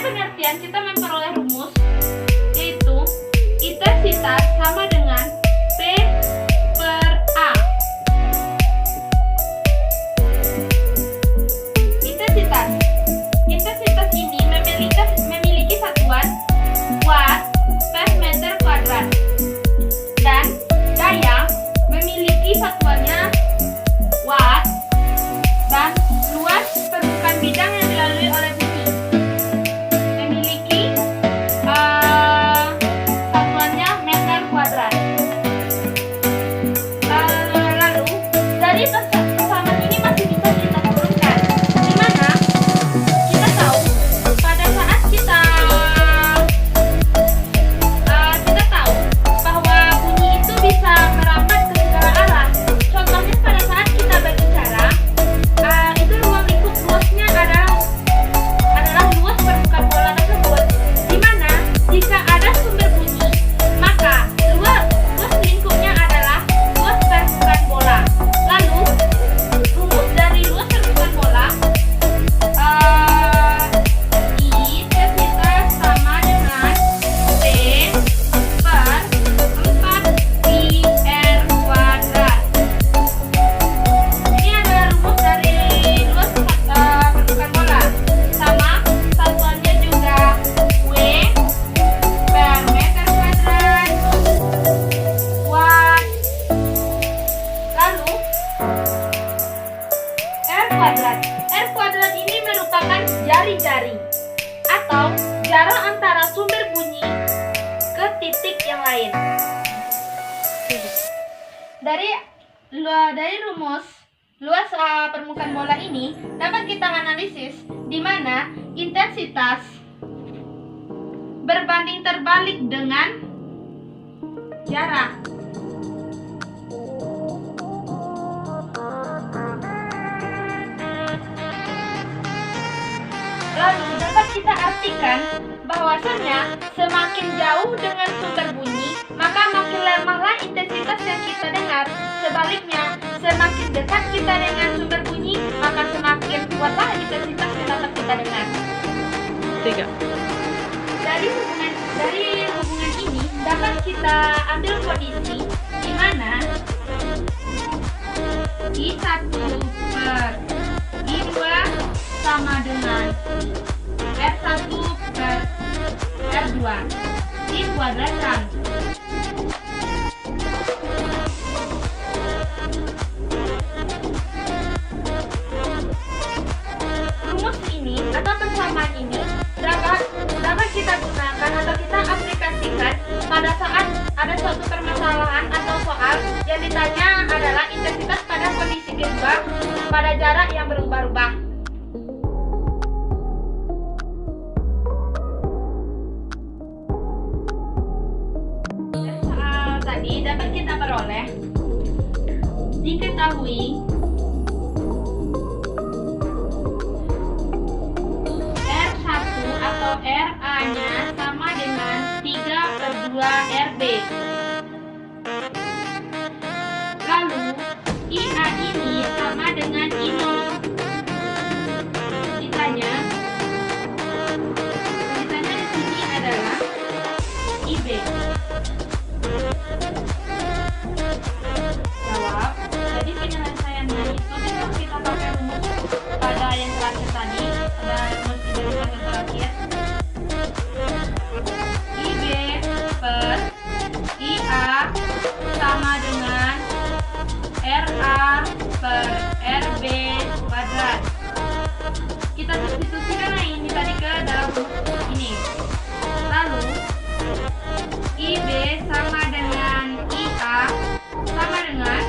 pengertian kita memperoleh rumus, yaitu intensitas sama dengan P per A. Intensitas ini memiliki satuan watt per meter kuadrat, dan daya memiliki satuannya watt, dan luas permukaan bidang yang dilalui oleh bumi memiliki satuannya meter kuadrat. Lalu dari persamaan ini masih bisa kita turunkan, di mana kita tahu pada saat kita tahu bahwa bunyi itu bisa merambat ke segala arah. Contohnya pada saat kita berbicara, itu ruang lingkup luasnya adalah luas permukaan bola tersebut, di mana jika ada sumber bunyi, maka luas lingkupnya adalah luas permukaan bola. Lalu rumus dari luas permukaan bola, intensitas sama dengan P per 4πr². Ini adalah rumus dari luas permukaan bola, sama satuannya juga W per meter kuadrat watt. Lalu R kuadrat ini merupakan jari-jari atau jarak antara sumber bunyi ke titik yang lain. Dari rumus luas permukaan bola ini dapat kita analisis, di mana intensitas berbanding terbalik dengan jarak. Lalu dapat kita artikan bahwasannya semakin jauh dengan sumber bunyi, maka makin lemahlah intensitas yang kita dengar. Sebaliknya, semakin dekat kita dengan sumber bunyi, maka semakin kuatlah intensitas yang dapat kita dengar. 3. Dari hubungan ini dapat kita ambil kondisi di mana I1 per I2 sama dengan R1 per R2 dikuadratkan. Rumus ini atau persamaan ini dapat kita gunakan atau kita aplikasikan pada saat ada suatu permasalahan atau soal yang ditanya adalah intensitas pada kondisi kedua pada jarak yang berubah-ubah. Dari soal tadi dapat kita peroleh, diketahui RA-nya sama dengan 3/2 RB. Lalu IA ini sama dengan I0. Ditanya di sini adalah IB. Jawab. Jadi penyelesaiannya itu bisa kita pakai rumus pada yang terakhir tadi, ada rumus yang terakhir. IB per IA sama dengan RA per RB kuadrat. Kita substitusikan ini tadi ke dalam rumus ini. Lalu IB sama dengan IA sama dengan,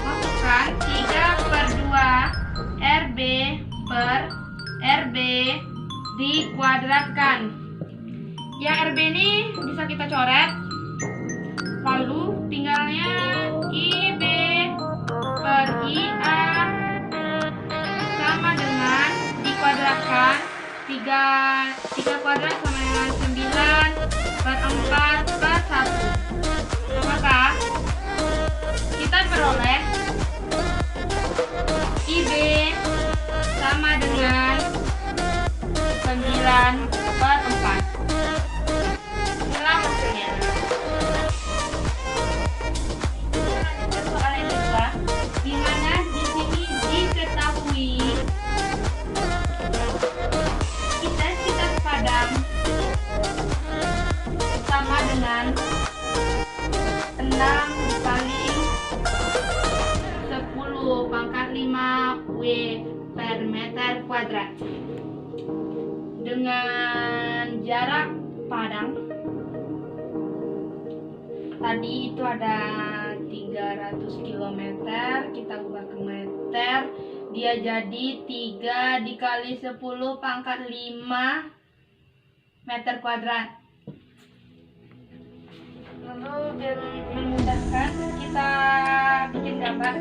masukkan 3/2 RB per RB dikuadratkan. Yang RB ini bisa kita coret. Lalu tinggalnya IB per IA sama dengan dikuadratkan 3 kuadrat sama dengan 9/4/1. Maka kita peroleh IB sama dengan per 4. Inilah hasilnya. Lanjut ke soal yang kedua, di mana di sini diketahui intensitas padam sama dengan 6 dikali 10 pangkat 5 W per meter kuadrat. Dengan jarak padam tadi itu ada 300 km, kita ubah ke meter, dia jadi 3 dikali 10 pangkat 5 meter kuadrat. Lalu biar memudahkan kita bikin gambar.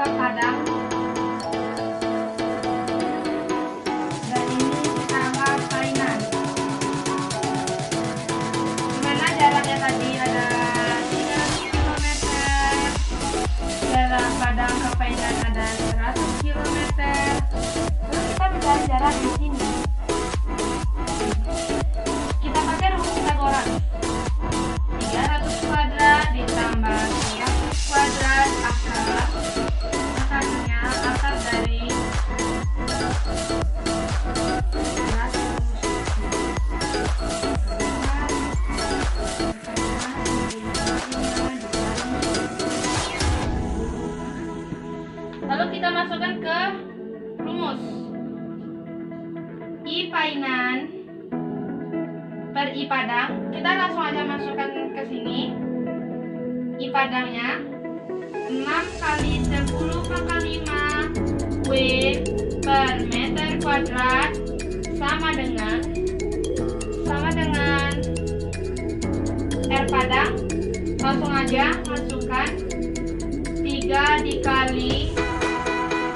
Padang dan ini kita anggap Painan. Dimana jaraknya tadi ada 300 km, jarak Padang ke Painan ada 100 km. Terus kita mencari jarak di sini. Kita pakai rumus Pythagoras. 300 kuadrat ditambah 300 kuadrat akar dari 100. Lalu kita masukkan ke rumus. I Painan per I Padang. Kita langsung aja masukkan ke sini. I Padangnya 6 kali 10 pangkat 5 W per meter kuadrat sama dengan R Padang. Langsung aja masukkan 3 dikali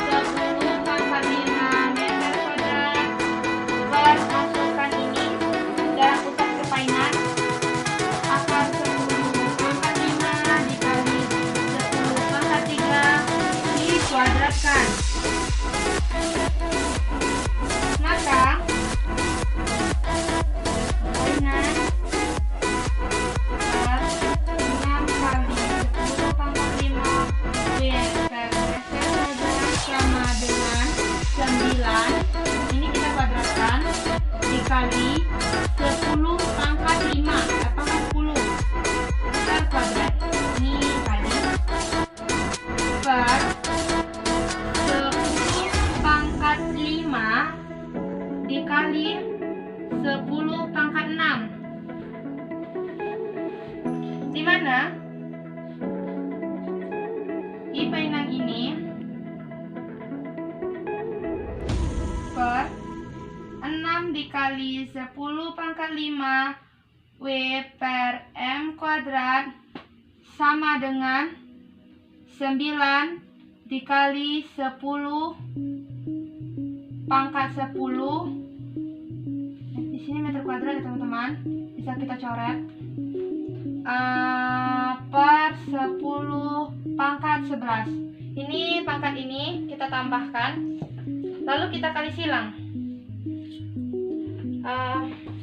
10 pangkat 5 meter kuadrat per masukkan ini jarak pusat ke Painan akar 10 pangkat 5 dikali 10 pangkat 3 dikuadratkan. Maka Painan per 6 kali 10 pangkat 5 W per meter kuadrat sama dengan 9, ini kita kuadratkan, dikali 10 pangkat 5 pangkat 10 meter kuadrat. Ini kali per 10 pangkat 5 dikali 10 pangkat 6, dimana I Painan ini per 6 dikali 10 pangkat 5 W per M kuadrat sama dengan 9 dikali 10 pangkat 10. Di sini meter kuadrat ya teman-teman, bisa kita coret, per 10 pangkat 11. Ini pangkat ini kita tambahkan, lalu kita kali silang.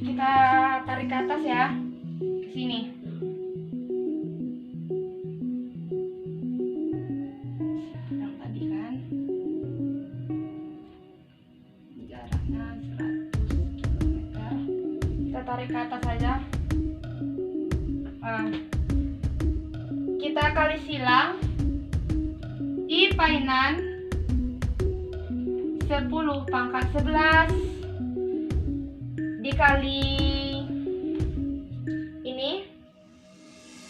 Kita tarik ke atas ya, ke sini. Yang tadi kan jaraknya 100 km. Kita tarik ke atas saja. Kita kali silang I Painan 10 pangkat 11 dikali ini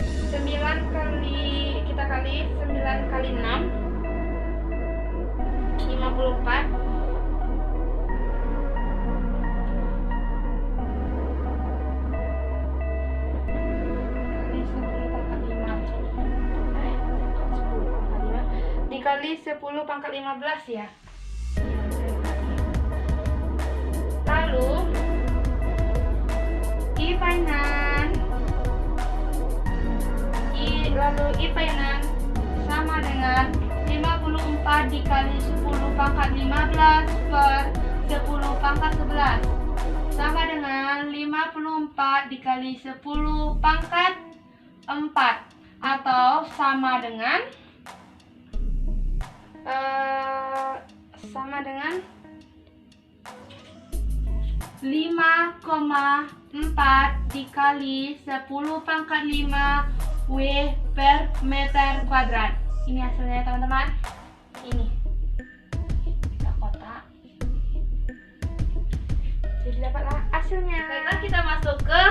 9 kali, kita kali 9 kali 6 54 dikali 10 pangkat 15 ya. Lalu I painan sama dengan 54 dikali 10 pangkat 15 per 10 pangkat 11 sama dengan 54 dikali 10 pangkat 4 atau sama dengan 5,4 dikali 10 pangkat 5 W per meter kuadrat. Ini hasilnya teman-teman. Ini kita kotak. Jadi dapatlah hasilnya. Baiklah, kita masuk ke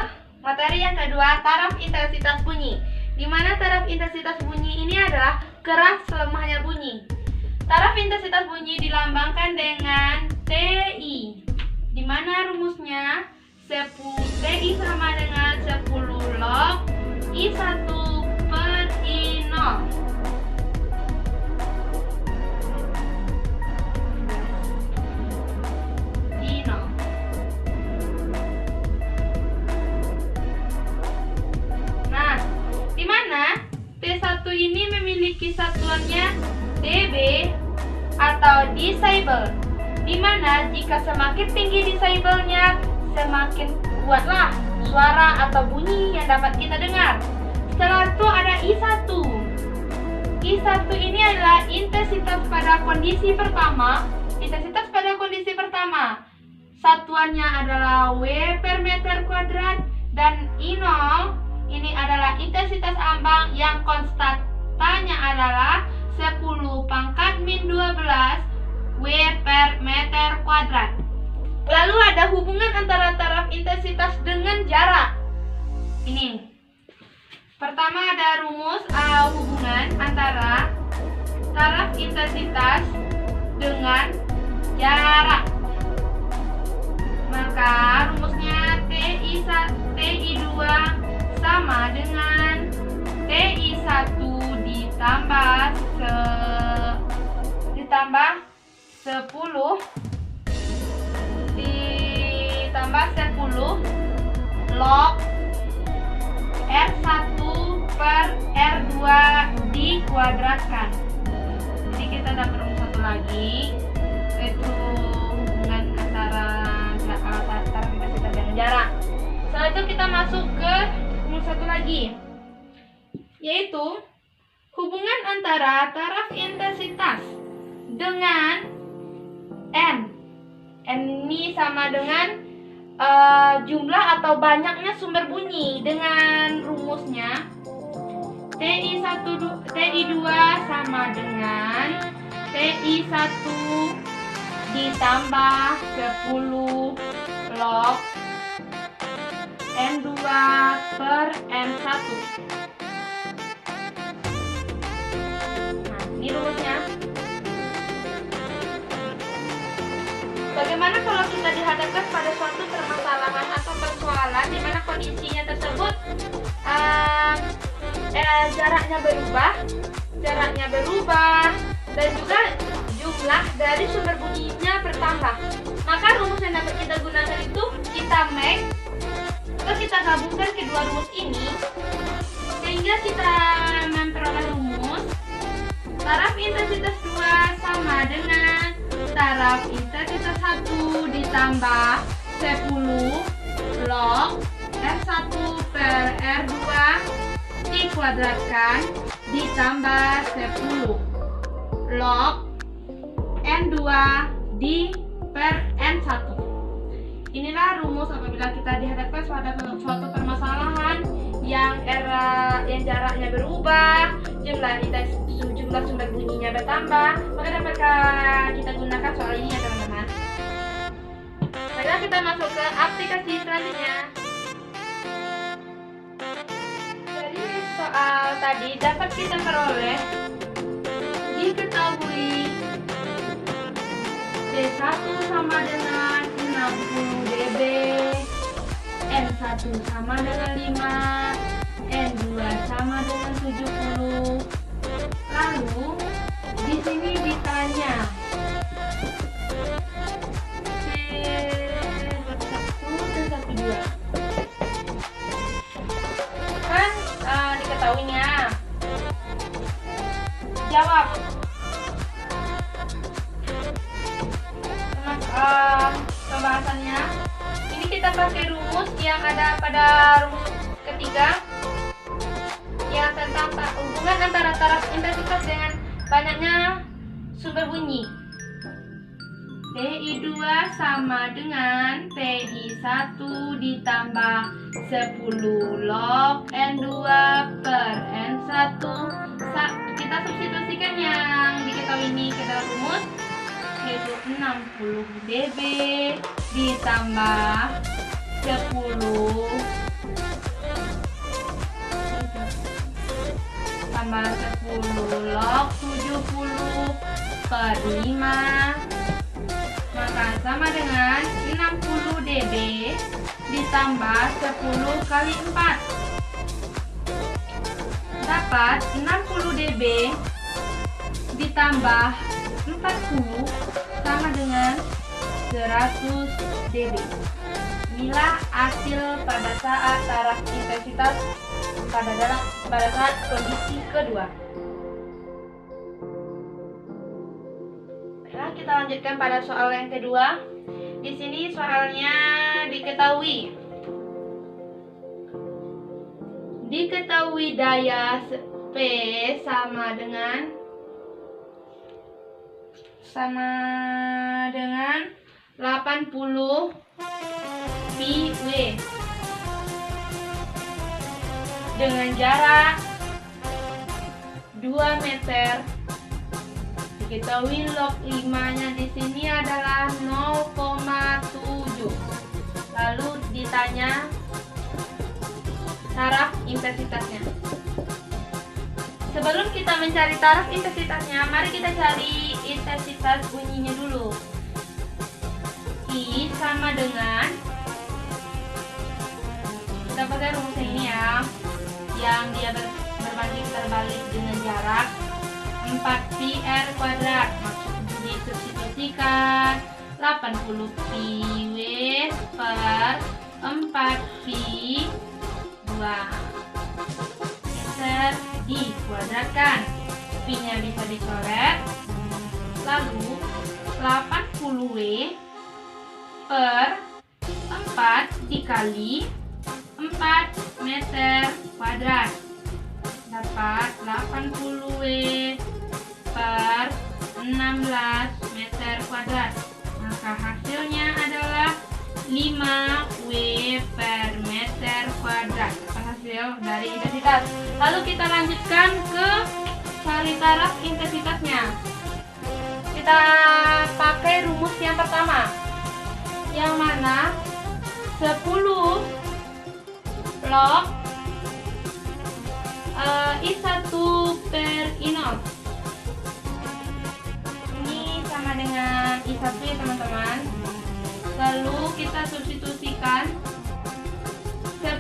materi yang kedua, taraf intensitas bunyi. Di mana taraf intensitas bunyi ini adalah keras lemahnya bunyi. Taraf intensitas bunyi dilambangkan dengan TI. Di mana rumusnya 10 TI sama dengan 10 log I1 per I0. Nah, di mana T1 ini memiliki satuannya dB atau decibel, di mana jika semakin tinggi decibelnya, semakin kuatlah suara atau bunyi yang dapat kita dengar. Setelah itu ada I1. I1 ini adalah intensitas pada kondisi pertama. Intensitas pada kondisi pertama satuannya adalah W per meter kuadrat, dan I0 ini adalah intensitas ambang yang konstantanya adalah 10 pangkat min 12 W per meter kuadrat. Lalu ada hubungan antara taraf intensitas dengan jarak. Ini. Pertama ada rumus hubungan antara taraf intensitas dengan jarak. Maka rumusnya TI2 sama dengan TI1 ditambah 10 log R1 per R2 dikuadratkan. Jadi kita dapat rumus satu lagi, yaitu hubungan antara taraf intensitas dengan jarak. Setelah itu kita masuk ke rumus satu lagi, yaitu hubungan antara taraf intensitas dengan N. N ini sama dengan jumlah atau banyaknya sumber bunyi, dengan rumusnya TI2 sama dengan TI1 ditambah 10 log N2 per N1. Nah, ini rumusnya. Bagaimana kalau kita dihadapkan pada suatu permasalahan atau persoalan di mana kondisinya tersebut jaraknya berubah dan juga jumlah dari sumber bunyinya bertambah. Maka rumus yang dapat kita gunakan itu kita make atau kita gabungkan kedua rumus ini sehingga kita memperoleh rumus taraf intensitas 2 sama dengan taraf intensitas 1 ditambah 10 log R1 per R2 dikuadratkan ditambah 10 log N2 di per N1. Inilah rumus apabila kita dihadapkan pada suatu permasalahan yang jaraknya berubah, jumlah jumlah sumber bunyinya bertambah, maka dapat kita gunakan soal ini ya teman-teman. Baiklah, kita masuk ke aplikasi selanjutnya. Dari soal tadi dapat kita peroleh diketahui T1 sama dengan 60 dB, N1 sama dengan 5, N2 sama dengan 70. Lalu di sini ditanya T1 dan T2 kan diketahuinya. Jawab. Pembahasannya ini kita pakai rumus yang ada pada rumus ketiga yang tentang hubungan antara taraf intensitas dengan banyaknya sumber bunyi. PI2 sama dengan PI1 ditambah 10 log N2 per N1. Kita substitusikan yang diketahui ini ke dalam rumus, yaitu 60 dB ditambah 10 log 70 per 5, maka sama dengan 60 dB ditambah 10 kali 4, dapat 60 dB ditambah 40 sama dengan 100 dB. Inilah hasil pada saat taraf intensitas pada saat kondisi kedua. Nah, kita lanjutkan pada soal yang kedua. Di sini soalnya diketahui daya P sama dengan 80 PW dengan jarak 2 meter. Diketahui log 5-nya di sini adalah 0,7. Lalu ditanya taraf intensitasnya. Sebelum kita mencari taraf intensitasnya, mari kita cari intensitas bunyinya dulu. I sama dengan, kita pakai rumus ini ya, yang dia berbanding terbalik dengan jarak 4 pi r kuadrat. Maksudnya disubstitusikan 80 pi w per 4 pi 2 meter dikuadratkan. Pi-nya bisa dicoret. Lalu 80 w per 4 dikali 4 meter kuadrat, dapat 80 w per 16 meter kuadrat. Maka hasilnya adalah 5 w per meter kuadrat. Hasil dari intensitas. Lalu kita lanjutkan ke cari taraf intensitasnya. Kita pakai rumus yang pertama, yang mana 10 log I1 per I0. Ini sama dengan I1 ya teman-teman. Lalu kita substitusikan 10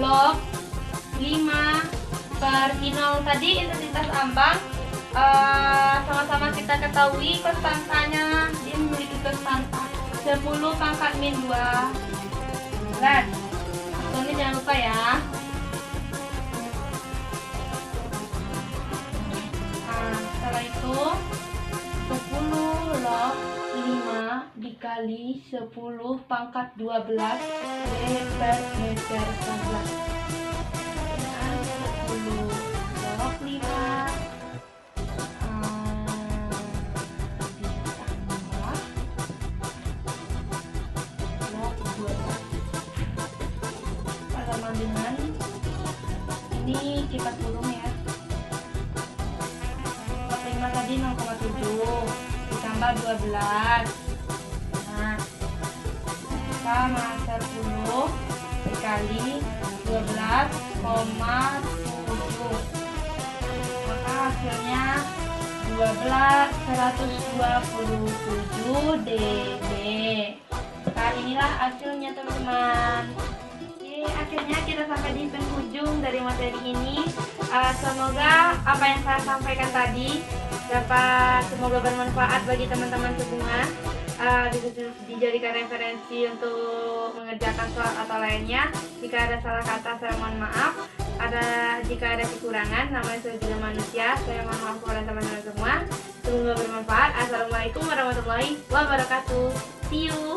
log 5 per I0. Tadi intensitas ambang sama-sama kita ketahui konstantanya, dia memiliki konstanta 10 pangkat min 2. Lihat, ini jangan lupa ya. Nah, setelah itu 10 log 5 dikali 10 pangkat 12 W per meter kuadrat. 10 log 5 dengan ini kita kurung ya, jadi 0,7 ditambah 12. Nah, maka 10 dikali 12,7, maka hasilnya 127 dB. Nah, inilah hasilnya teman-teman. Oke, akhirnya kita sampai di penghujung dari materi ini. Semoga apa yang saya sampaikan tadi semoga bermanfaat bagi teman-teman semua. Dijadikan referensi untuk mengerjakan soal atau lainnya. Jika ada salah kata, saya mohon maaf. Jika ada kekurangan, namanya saya juga manusia. Saya mohon maaf kepada teman-teman semua. Semoga bermanfaat. Assalamualaikum warahmatullahi wabarakatuh. See you.